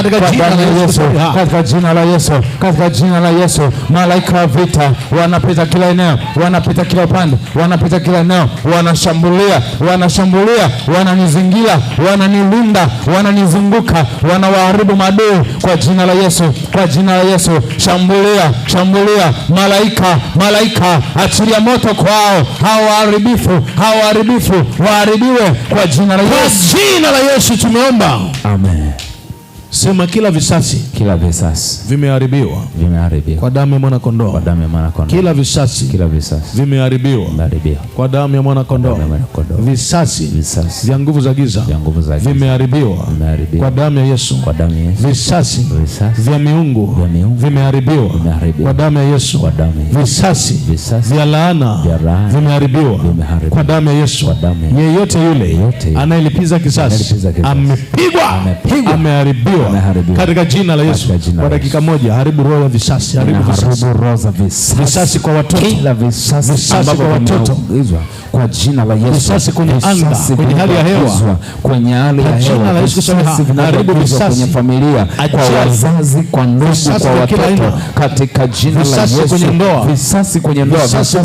katika jina la Yesu, katika jina la Yesu. Malaika wa vita wanapita kila eneo, wanapita kila upande, wanapita kila eneo, wanashambulia, wananizingira, wananilinda, wananizunguka, wanawaharibu maadui kwa jina la Yesu, kwa jina la Yesu. Shambulia malaika, achilia moto kwao, hao waharibifu waharibiwe kwa jina la Yesu. Kwa jina la Yesu tumeomba. Amen. Sema kila visasi vimeharibiwa kwa damu ya mwana kondoo. Kila visasi vimeharibiwa kwa damu ya mwana kondoo. Visasi vya nguvu za giza vimeharibiwa kwa damu ya Yesu. Visasi vya miungu vimeharibiwa kwa damu ya Yesu. Visasi vya laana vimeharibiwa kwa damu ya Yesu. Yeyote yule anayelipiza kisasi amepigwa, ameharibiwa katika jina la Yesu. Kwa dakika moja, haribu roho ya visasi, haribu visasi kwa watoto, visasi kwa watoto kwa jina la Yesu. Visasi kwenye anga, kwenye hali ya hewa, haribu visasi kwenye familia, kwa wazazi, kwa ndugu, kwa watoto, katika jina la Yesu. Kwenye ndoa, visasi kwenye ndoa, visasi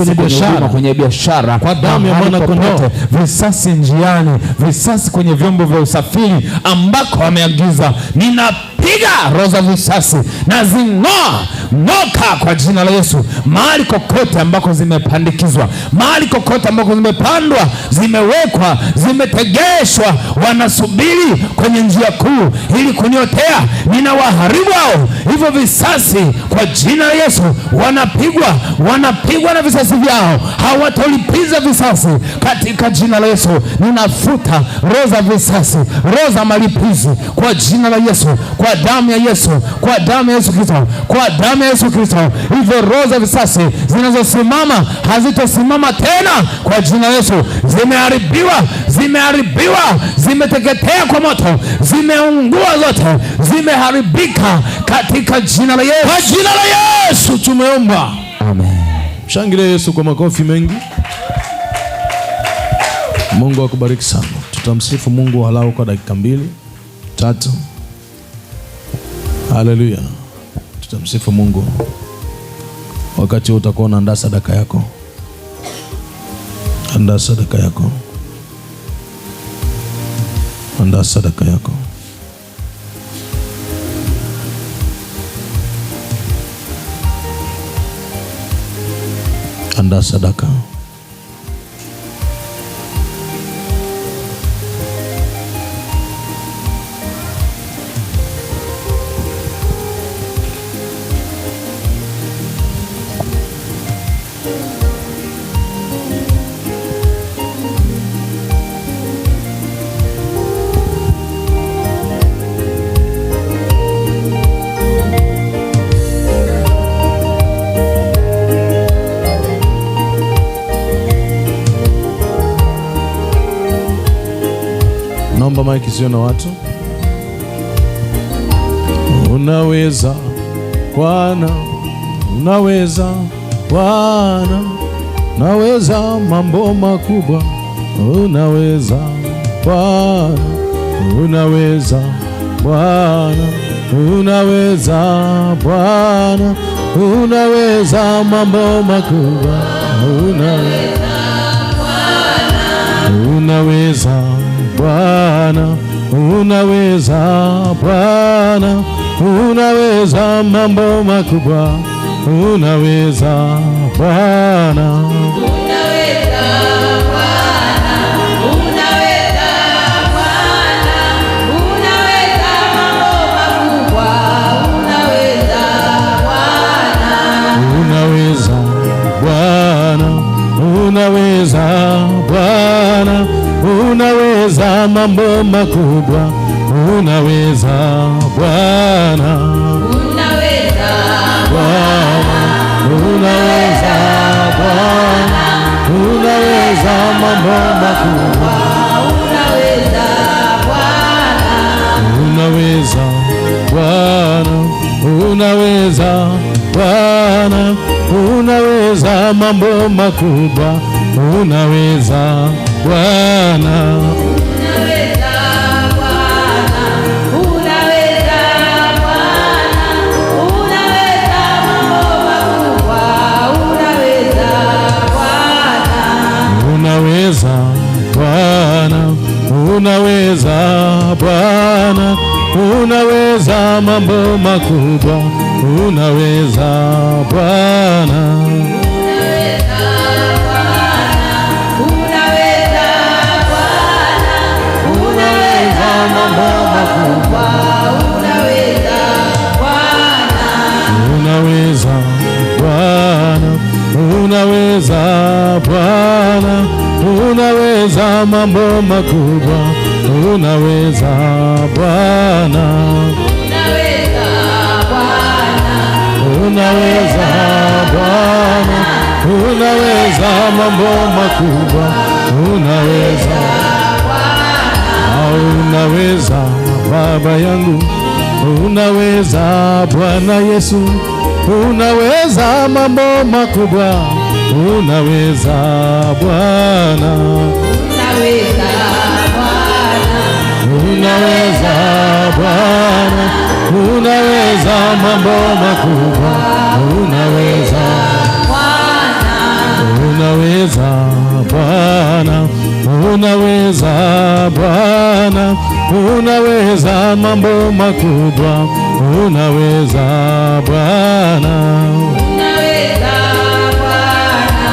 kwenye biashara, kwa damu ya mwana kondoo. Visasi njiani, visasi kwenye vyombo vya usafiri ambako ameagiza, ninapiga roho za visasi na zing'oa noka kwa jina la Yesu. Mahali kokote ambako zimepandikizwa, mahali kokote ambako zimepandwa, zimewekwa, zimetegeshwa, wanasubiri kwenye njia kuu ili kuniotea, ninawaharibu hao. Hivyo visasi kwa jina la Yesu wanapigwa na visasi vyao, hawatolipiza visasi katika jina la Yesu. Ninafuta roho za visasi, roho za malipizi kwa jina la Yesu, kwa damu ya Yesu, kwa damu ya Yesu Kristo, kwa damu ya Yesu Kristo. Hivyo roho za visasi zinazosimama hazitosimama tena kwa jina la Yesu. Zimeharibiwa, zimeteketea kwa moto, zimeungua zote, zimeharibika katika jina la Yesu. Kwa jina la Yesu tumeomba. Amen. Shangilia Yesu kwa makofi mengi. Mungu akubariki sana. Tutamsifu Mungu halau kwa dakika 2-3. Haleluya. Tutamsifu Mungu. Wakati utakuwa unaandaa sadaka yako, andaa sadaka yako, andaa sadaka yako. Andaa sadaka. Naomba maiki sio na watu. Unaweza Bwana, unaweza Bwana, unaweza mambo makubwa. Unaweza Bwana, unaweza Bwana, unaweza Bwana, unaweza mambo makubwa. Unaweza Bwana, unaweza Bwana, unaweza mambo makubwa. Unaweza Bwana, unaweza Bwana, unaweza Bwana, unaweza mambo makubwa. Unaweza Bwana, unaweza Bwana, unaweza Bwana, unaweza mambo makubwa. Unaweza Bwana, unaweza Bwana, unaweza Bwana, unaweza mambo makubwa. unaweza Bwana, unaweza mambo makubwa, unaweza Bwana. Unaweza Bwana, unaweza mambo makubwa, unaweza Bwana. Unaweza Bwana, unaweza Bwana, unaweza mambo makubwa, unaweza Bwana. Unaweza Bwana, unaweza mambo makubwa, unaweza. Unaweza Baba yangu, unaweza Bwana Yesu, unaweza mambo makubwa, unaweza Bwana. Unaweza Bwana, unaweza mambo makubwa, unaweza. Unaweza Bwana, unaweza Bwana, unaweza mambo makubwa, unaweza Bwana. Unaweza Bwana,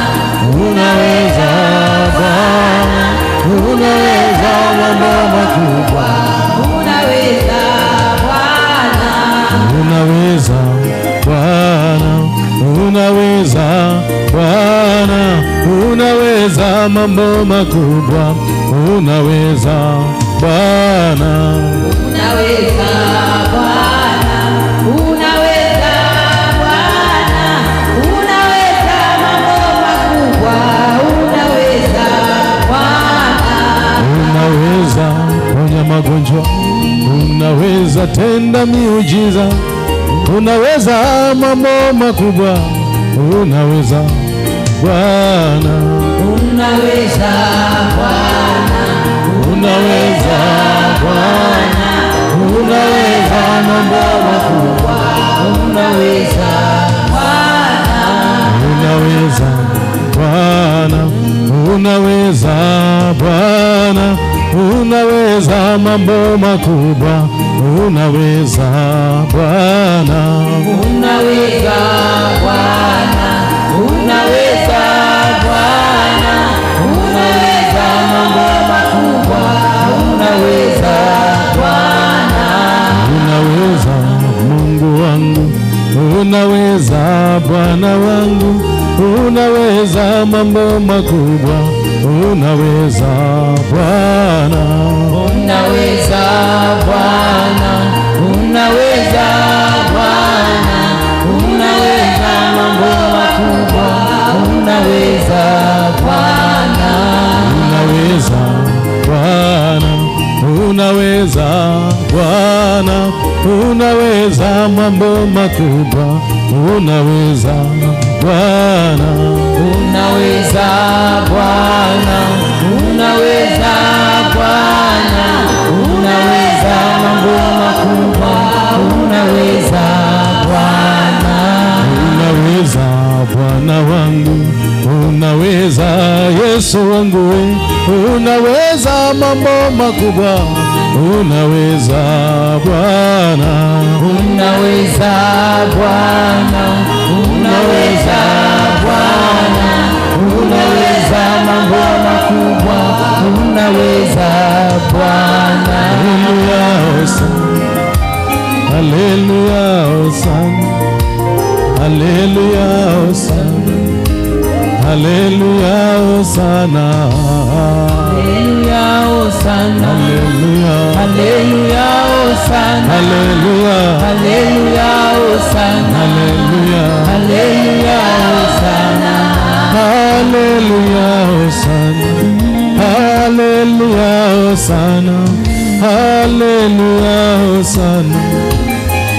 unaweza mambo makubwa, unaweza Bwana. Unaweza Bwana, unaweza Bwana, unaweza mambo makubwa, unaweza Bwana. Unaweza Bwana, unaweza Bwana, unaweza mambo makubwa, unaweza Bwana. Unaweza ponya magonjwa, unaweza tenda miujiza, unaweza mambo makubwa, unaweza Bwana. Unaweza Bwana, unaweza Bwana, unaweza mambo makubwa, unaweza Bwana. Unaweza Bwana, unaweza Bwana, unaweza mambo makubwa, unaweza Bwana. Unaweza Bwana, unaweza Bwana, unaweza mambo makubwa, unaweza Bwana. Unaweza Mungu wangu, unaweza Bwana wangu, unaweza mambo makubwa, unaweza Bwana. Unaweza Bwana, unaweza Bwana, unaweza mambo makubwa, unaweza Bwana. Unaweza Bwana, unaweza Bwana, unaweza mambo makubwa, unaweza Bwana. Unaweza Bwana, unaweza Bwana, unaweza mambo makubwa, unaweza Bwana. Unaweza Bwana wangu, unaweza Yesu wangu, unaweza mambo makubwa, unaweza Bwana. Unaweza Bwana, unaweza Bwana, unaweza mambo makubwa, unaweza Bwana. Haleluya, hosana, haleluya, hosana, haleluya, hosana, haleluya, hosana, haleluya, haleluya, hosana, haleluya, haleluya, hosana, haleluya, haleluya, hosana, haleluya, hosana, haleluya, hosana, haleluya, hosana,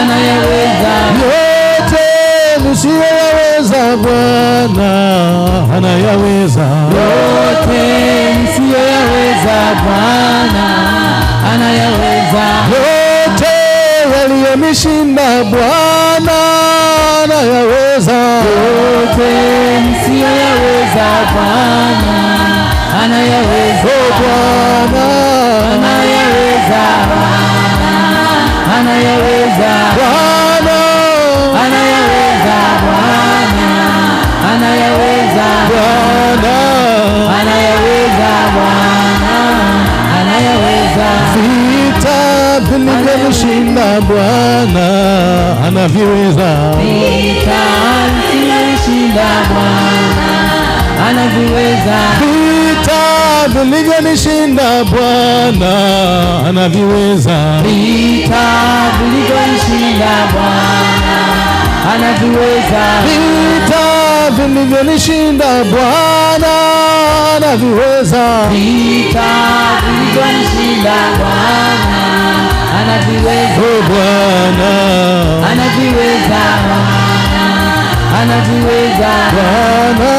anayaweza. Yote nisiyoyaweza Bwana anayaweza. Yote nisiyoyaweza Bwana anayaweza. Yote yaliyonishinda Bwana anayaweza. Yote nisiyoyaweza Bwana anayaweza. Bwana anayaweza. Anayaweza. Bwana Anayaweza. Bwana anayaweza. Bwana Anayaweza. Bwana anayaweza. vita vilivyonishinda Bwana anaviweza. Vita vilivyonishinda Bwana anaviweza. Vita vilivyonishinda Bwana anaviweza. Vita vilivyonishinda Bwana anaviweza. Vita vilivyonishinda Bwana anaviweza. Vita vilivyonishinda Bwana anaviweza. Bwana Anaviweza. Anaviweza. Bwana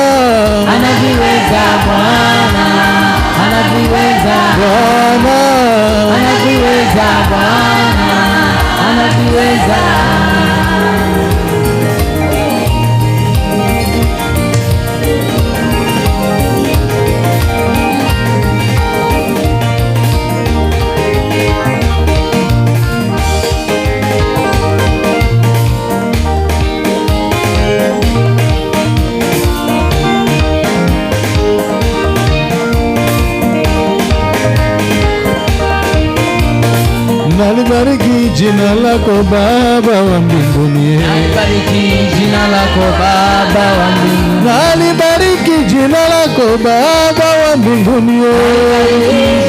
Anaviweza. Bwana anaviweza. Bwana Anaviweza. Bwana anaviweza. nalibariki jina lako Baba wa mbinguni. Nalibariki jina lako Baba wa mbinguni. Nalibariki jina lako Baba wa mbinguni.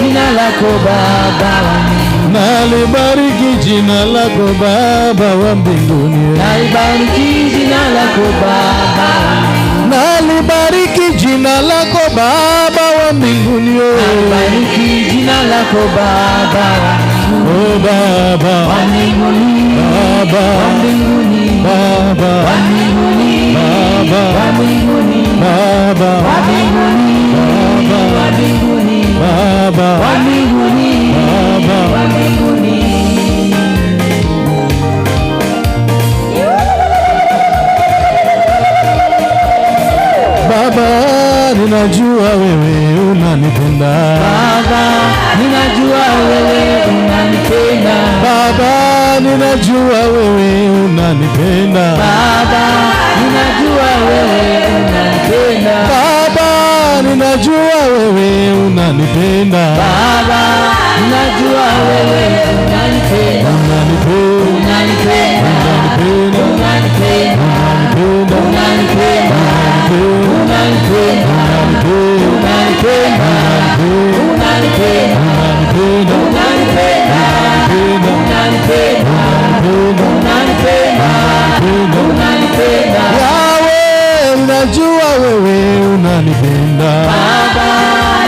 Jina lako Baba wa mbinguni. Nalibariki jina lako Baba wa mbinguni. Nalibariki jina lako Baba wa mbinguni. Nalibariki jina lako Baba wa mbinguni. Nalibariki jina lako Baba wa mbinguni. Oh Baba wa mbinguni. Baba wa mbinguni. Baba wa mbinguni. Baba wa mbinguni. Baba wa mbinguni. wa mbinguni. Baba wa mbinguni. Baba wa mbinguni. Baba, ninajua wewe unanipenda. Baba, ninajua wewe unanipenda. Baba, ninajua wewe unanipenda. Baba, ninajua wewe unanipenda. Baba, ninajua wewe unanipenda. Baba, ninajua wewe unanipenda. Unanipenda. Unanipenda. Unanipenda. Unanipenda. Unanipenda. Unanipenda. Unanipenda. Unanipenda. Yahweh, ninajua wewe unanipenda. Baba,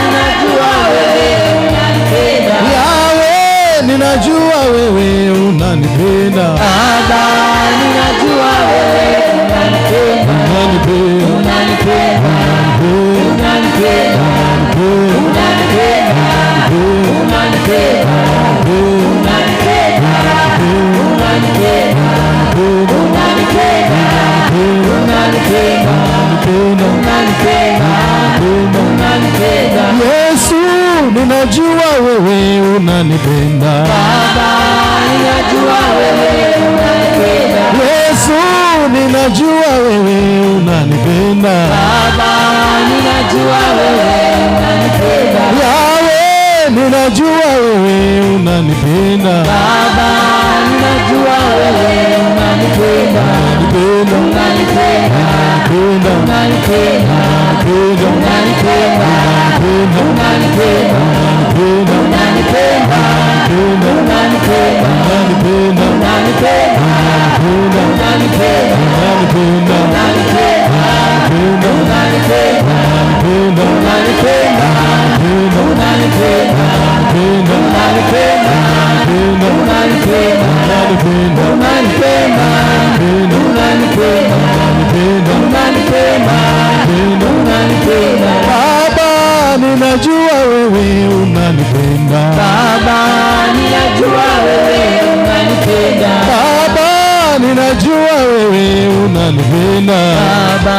ninajua wewe unanipenda. Yahweh, ninajua wewe unanipenda. Baba, ninajua wewe unanipenda. Unanipenda. Unanipenda. Unanipenda. Unanipenda. Unanipenda. Unanipenda. Unanipenda. Unanipenda. Unanipenda. Unanipenda. Unanipenda. Yesu, ninajua wewe unanipenda. Baba, ninajua wewe unanipenda. Yesu, ninajua wewe unanipenda. Baba, ninajua wewe unanipenda. Yahweh, ninajua wewe unanipenda. Baba, ninajua wewe unanipenda. Unanipenda. Unanipenda. Unanipenda. Unanipenda. Unanipenda. Unanipenda. Unanipenda. Unanipenda. Unanipenda. Unanipenda. Unanipenda. Unanipenda. Unanipenda. Unanipenda. unanipenda. Baba, ninajua wewe unanipenda. Baba, ninajua wewe unanipenda. Baba,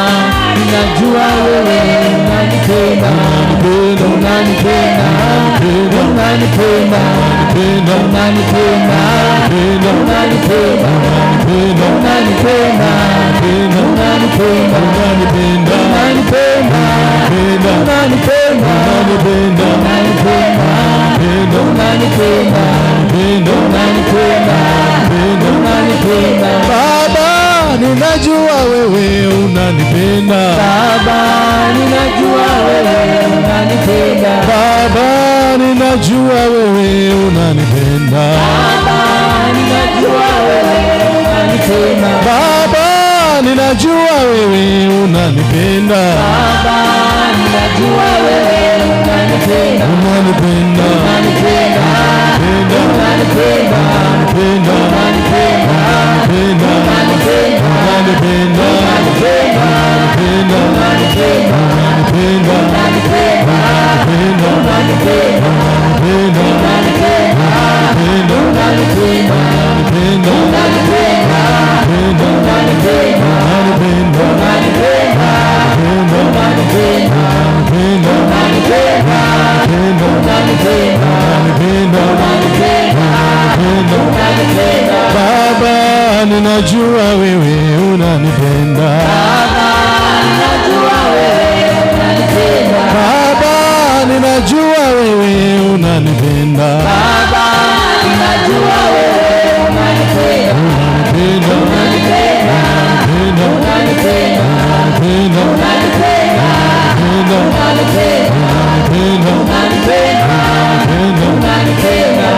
ninajua wewe unanipenda. Unanipenda, unanipenda, unanipenda, unanipenda, unanipenda, unanipenda, unanipenda, unanipenda, Baba, ninajua wewe unanipenda. Baba, ninajua wewe unanipenda. Baba, ninajua wewe unanipenda. Baba, ninajua wewe unanipenda. Baba, ninajua wewe unanipenda. Baba, ninajua wewe unanipenda. Unanipenda. Unanipenda. Unanipenda. Unanipenda. Unanipenda. Unanipenda. Baba, ninajua wewe unanipenda. Baba, ninajua wewe unanipenda. Baba, ninajua wewe unanipenda. Unanipenda. Unanipenda. Unanipenda. Unanipenda. Unanipenda. Unanipenda. Unanipenda.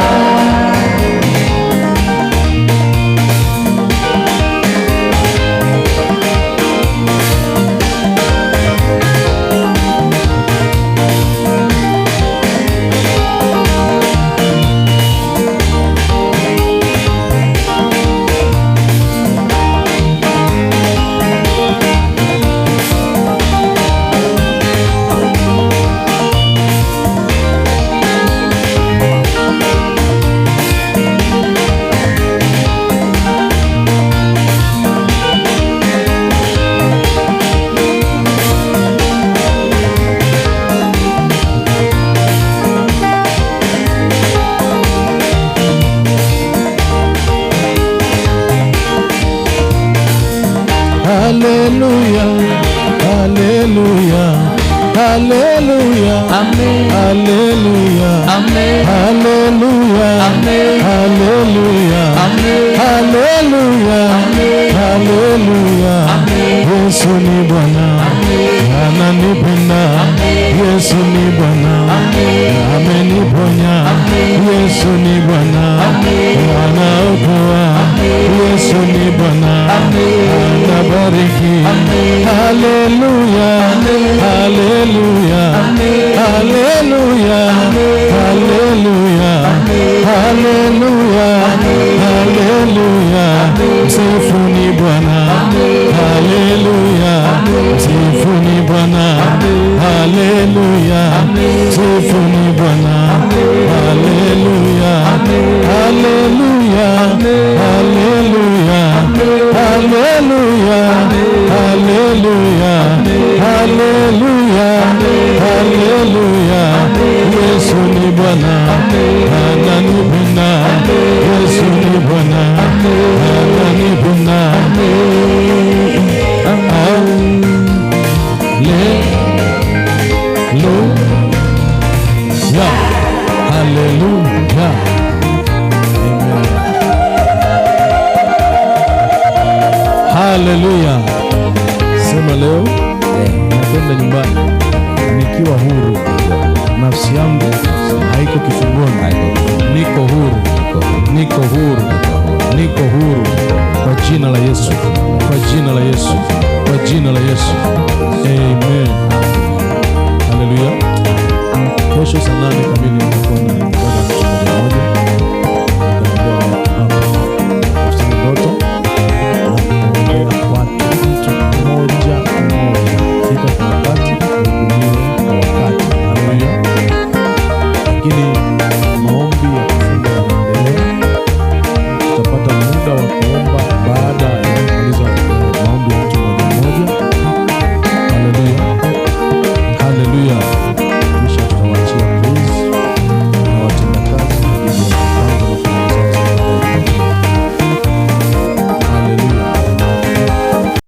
Hallelujah, hallelujah, hallelujah, Amen. hallelujah, Amen. hallelujah, Amen. hallelujah, Amen. hallelujah, Amen. hallelujah. Amen. Yesu ni Bwana, ananipenda. Yesu ni Bwana, ameniponya. Yesu ni Bwana, anaokoa. Yesu ni Bwana, anabariki. Haleluya, haleluya, haleluya, haleluya, haleluya, haleluya. Msifuni Bwana, haleluya, msifuni Bwana, haleluya, msifuni Bwana.